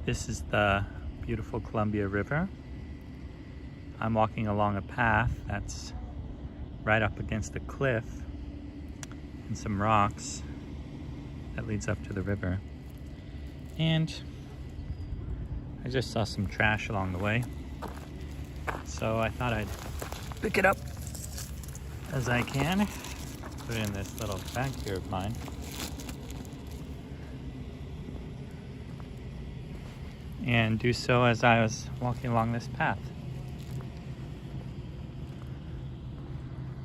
This is the beautiful Columbia River. I'm walking along a path that's right up against a cliff and some rocks that leads up to the river. And I just saw some trash along the way, so I thought I'd pick it up as I can, put it in this little bag here of mine. And do so as I was walking along this path.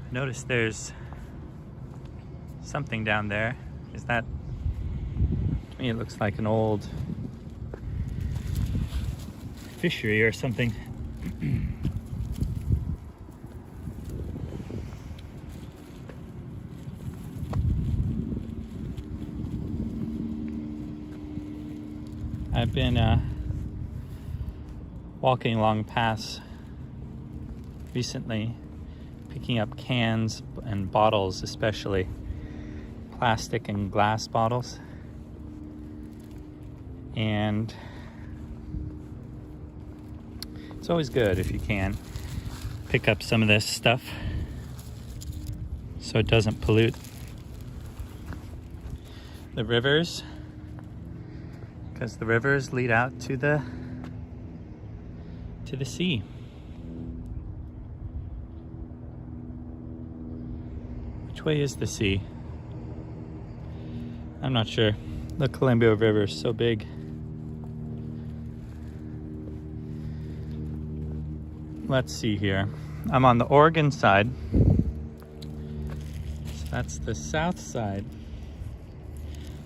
I noticed there's something down there. Is that, to me it looks like an old fishery or something. I've been walking along paths recently, picking up cans and bottles, especially plastic and glass bottles. And it's always good if you can pick up some of this stuff so it doesn't pollute the rivers, because the rivers lead out to the sea. Which way is the sea? I'm not sure. The Columbia River is so big. Let's see here. I'm on the Oregon side. So that's the south side.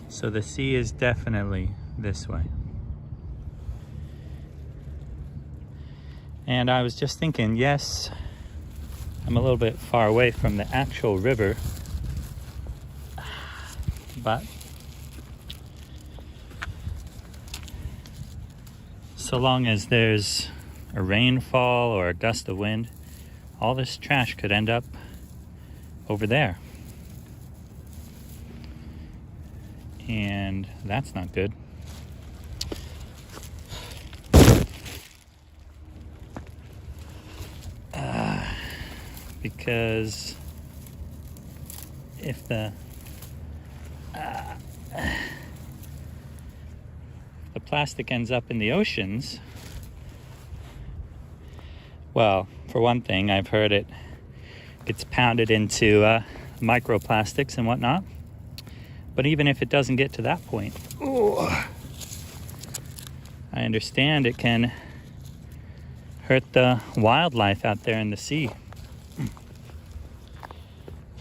So the sea is definitely this way. And I was just thinking, yes, I'm a little bit far away from the actual river, but so long as there's a rainfall or a gust of wind, all this trash could end up over there. And that's not good. Because if the plastic ends up in the oceans, well, for one thing, I've heard it gets pounded into microplastics and whatnot. But even if it doesn't get to that point, I understand it can hurt the wildlife out there in the sea.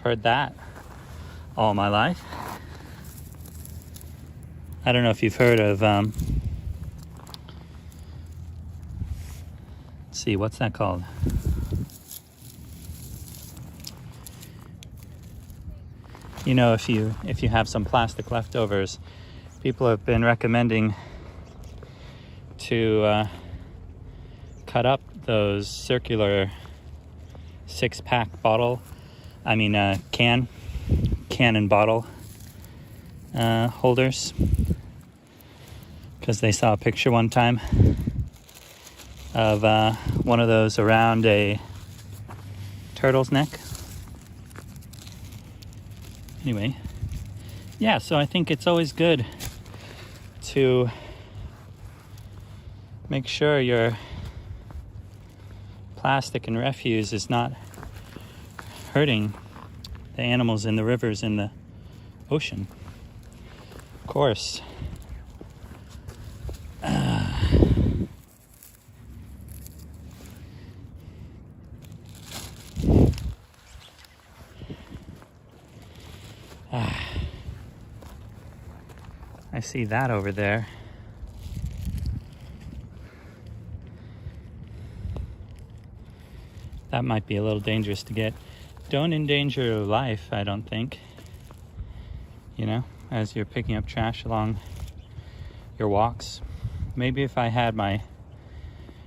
I've heard that all my life. I don't know if you've heard of, let's see, what's that called? You know, if you have some plastic leftovers, people have been recommending to cut up those circular 6-pack can and bottle holders, because they saw a picture one time of one of those around a turtle's neck. Anyway, yeah, so I think it's always good to make sure your plastic and refuse is not hurting the animals in the rivers in the ocean. Of course. I see that over there. That might be a little dangerous to get. Don't endanger your life, I don't think. You know, as you're picking up trash along your walks. Maybe if I had my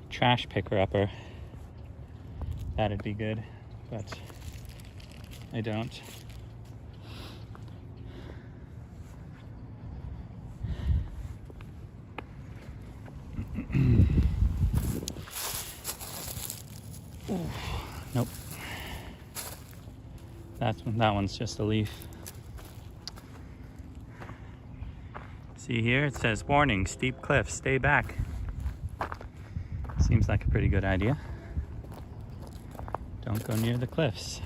trash picker upper, that'd be good, but I don't. that one's just a leaf. See here, it says, warning, steep cliff, stay back. Seems like a pretty good idea. Don't go near the cliffs.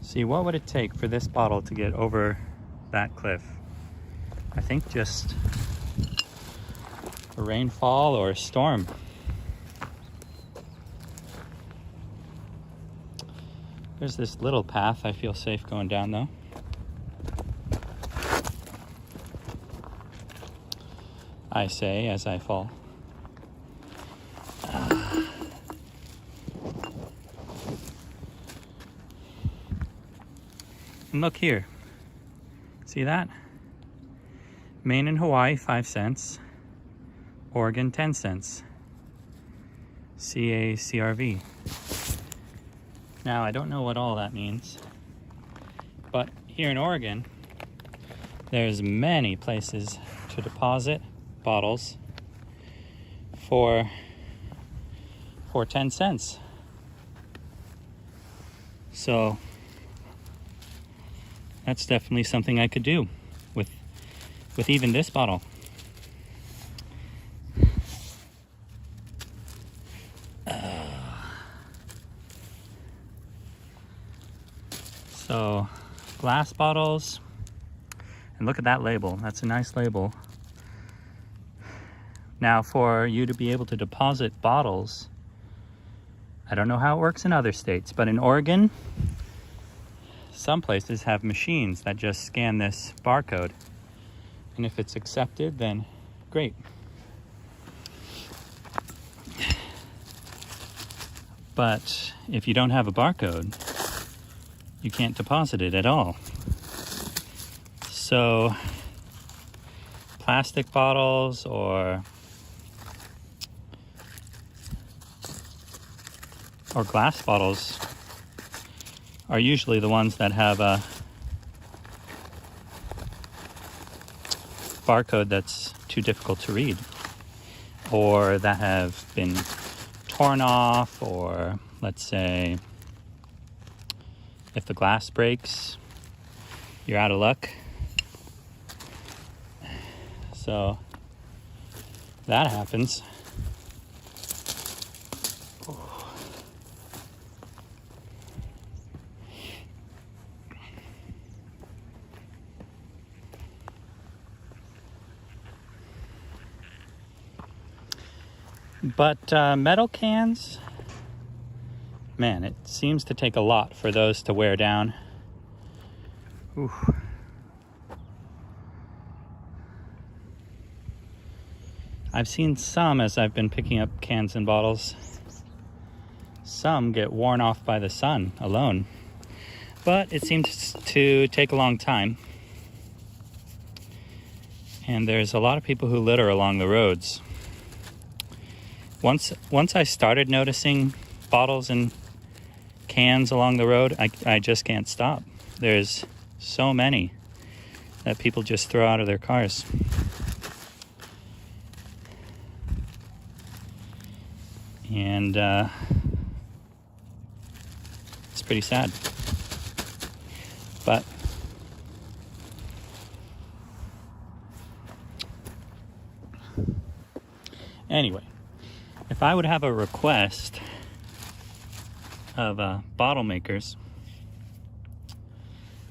See, what would it take for this bottle to get over that cliff? I think just a rainfall or a storm. There's this little path I feel safe going down though. I say as I fall. And look here. See that? Maine and Hawaii, 5 cents. Oregon, 10 cents. CACRV. Now, I don't know what all that means, but here in Oregon, there's many places to deposit bottles for 10 cents. So that's definitely something I could do with even this bottle. So glass bottles, and look at that label. That's a nice label. Now for you to be able to deposit bottles, I don't know how it works in other states, but in Oregon, some places have machines that just scan this barcode. And if it's accepted, then great. But if you don't have a barcode, you can't deposit it at all. So plastic bottles or glass bottles are usually the ones that have a barcode that's too difficult to read, or that have been torn off, or let's say if the glass breaks, you're out of luck. So that happens. But metal cans, man, it seems to take a lot for those to wear down. Ooh. I've seen some, as I've been picking up cans and bottles, some get worn off by the sun alone. But it seems to take a long time. And there's a lot of people who litter along the roads. Once I started noticing bottles and cans along the road, I just can't stop. There's so many that people just throw out of their cars. And it's pretty sad. But anyway, if I would have a request of bottle makers,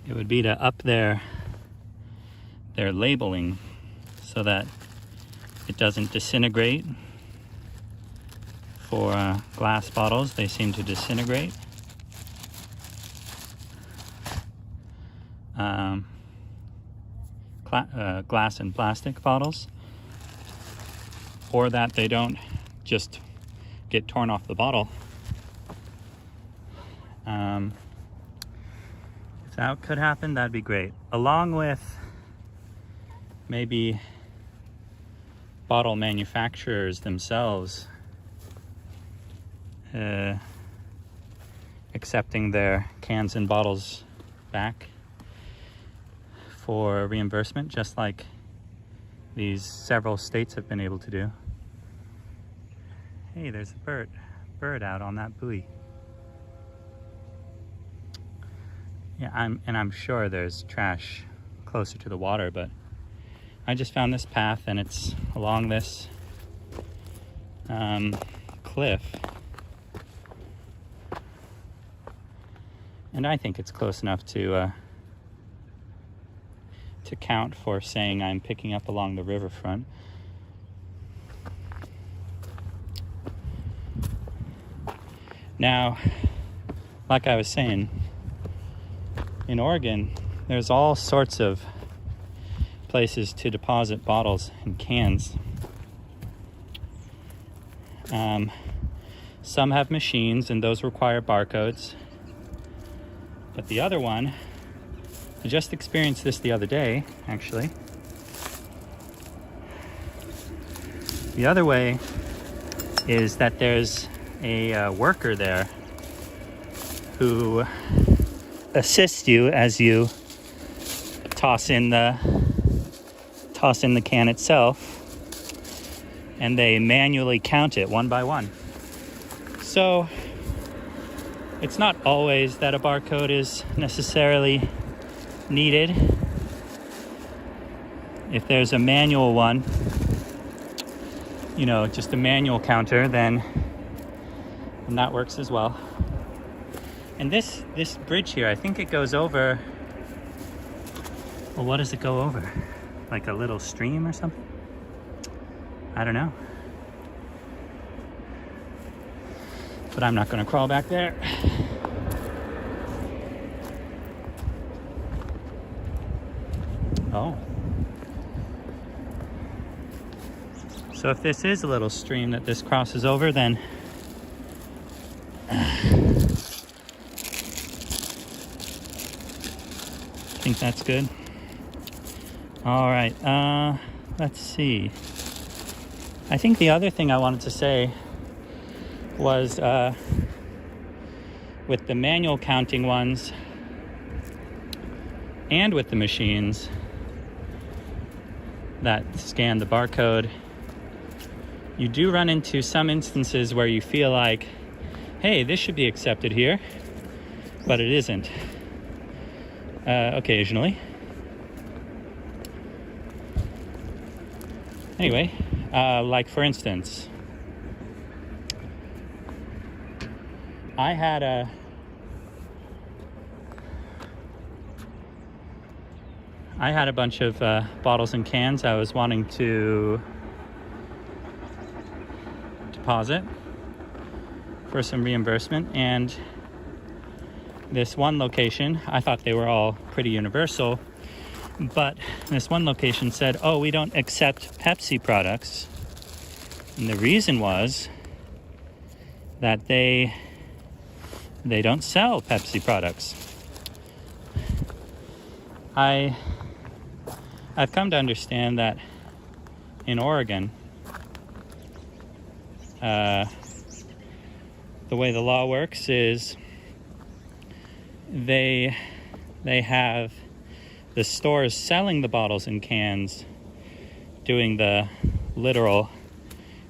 it would be to up their labeling so that it doesn't disintegrate. For glass bottles, they seem to disintegrate. Glass and plastic bottles, or that they don't just get torn off the bottle. If that could happen, that'd be great. Along with maybe bottle manufacturers themselves accepting their cans and bottles back for reimbursement, just like these several states have been able to do. Hey, there's a bird out on that buoy. Yeah, I'm sure there's trash closer to the water, but I just found this path and it's along this cliff. And I think it's close enough to count for saying I'm picking up along the riverfront. Now, like I was saying, in Oregon, there's all sorts of places to deposit bottles and cans. Some have machines, and those require barcodes. But the other one, I just experienced this the other day, actually. The other way is that there's a worker there who assists you as you toss in the can itself, and they manually count it one by one. So it's not always that a barcode is necessarily needed. If there's a manual one, just a manual counter, then that works as well. And this bridge here, I think it goes over, well, what does it go over? Like a little stream or something? I don't know. But I'm not going to crawl back there. Oh. So if this is a little stream that this crosses over, then I think that's good. All right, let's see. I think the other thing I wanted to say was with the manual counting ones and with the machines that scan the barcode, you do run into some instances where you feel like, hey, this should be accepted here, but it isn't. Occasionally. Anyway, like for instance, I had a bunch of bottles and cans I was wanting to deposit for some reimbursement, and this one location, I thought they were all pretty universal, but this one location said, oh, we don't accept Pepsi products. And the reason was that they don't sell Pepsi products. I've come to understand that in Oregon, the way the law works is they have the stores selling the bottles and cans doing the literal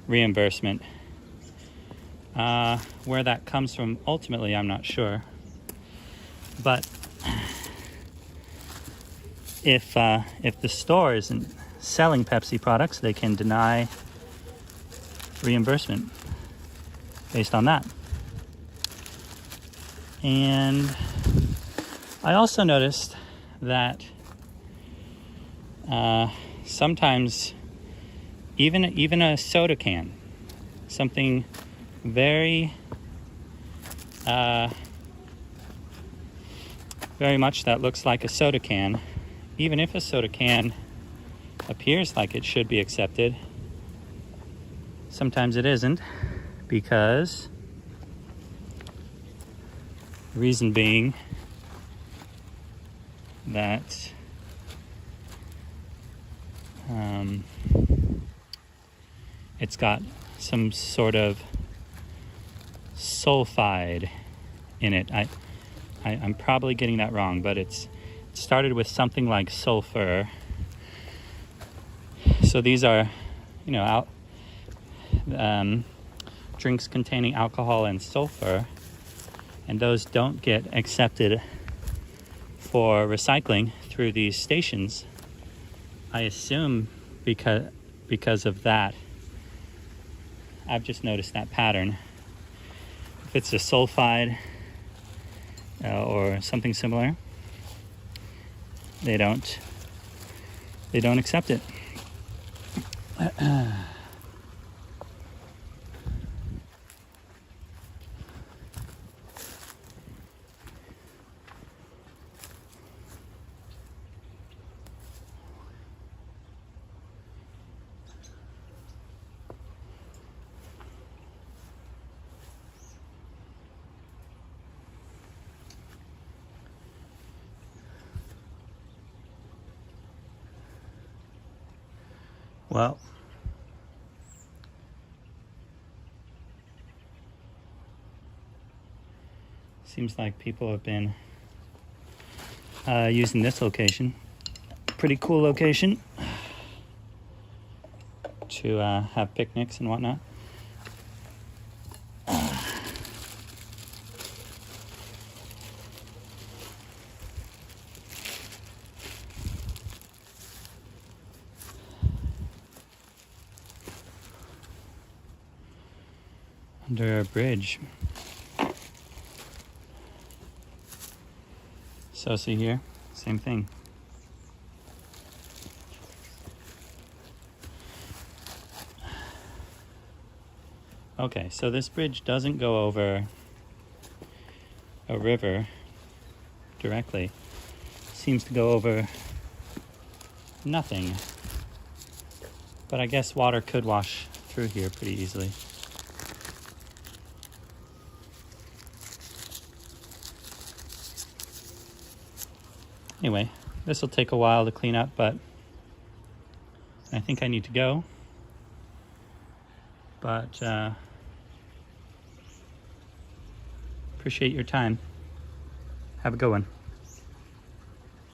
reimbursement. Where that comes from ultimately, I'm not sure. But if the store isn't selling Pepsi products, they can deny reimbursement based on that. And I also noticed that sometimes even a soda can, something very much that looks like a soda can, even if a soda can appears like it should be accepted, sometimes it isn't, because the reason being that it's got some sort of sulfide in it. I'm probably getting that wrong, but it's started with something like sulfur. So these are, you know, drinks containing alcohol and sulfur, and those don't get accepted for recycling through these stations. I assume because of that. I've just noticed that pattern. If it's a sulfide or something similar, they don't accept it. Well, seems like people have been using this location, pretty cool location, to have picnics and whatnot. Under a bridge. So see here, same thing. Okay, so this bridge doesn't go over a river directly. Seems to go over nothing. But I guess water could wash through here pretty easily. Anyway, this will take a while to clean up, but I think I need to go. But appreciate your time. Have a good one.